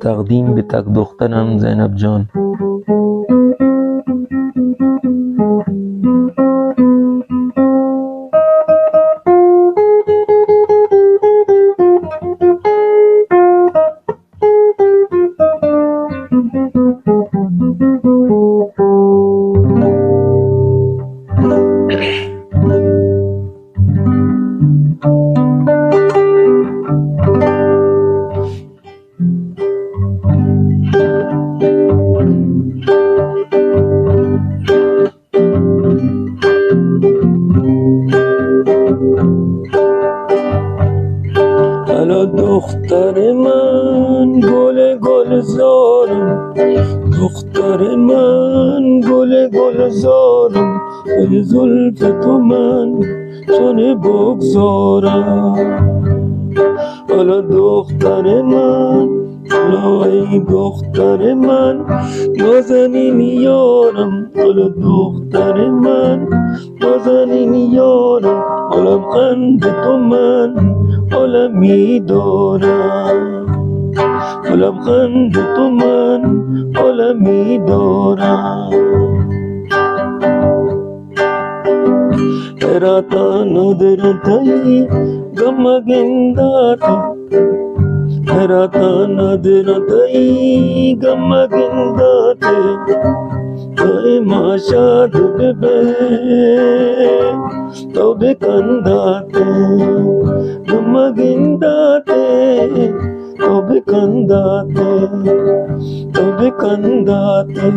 تقدیم به تک دخترم زینب جان. حالا دختر من گل زارم، دختر من گل زارم، به زلف تو من چون بگذارم. حالا دختر من، حالا ای دختر من، نازنین یارم. حالا دختر من، نازنین یارم، حالا قند تو من عالمی دارم. حالا قند تو من عالمی دارم. Heratana deratai gamagindata, Heratana deratai gamagindate, Ay masha dubbe, tobe kandate, gamagindate, tobe kandate, tobe kandate.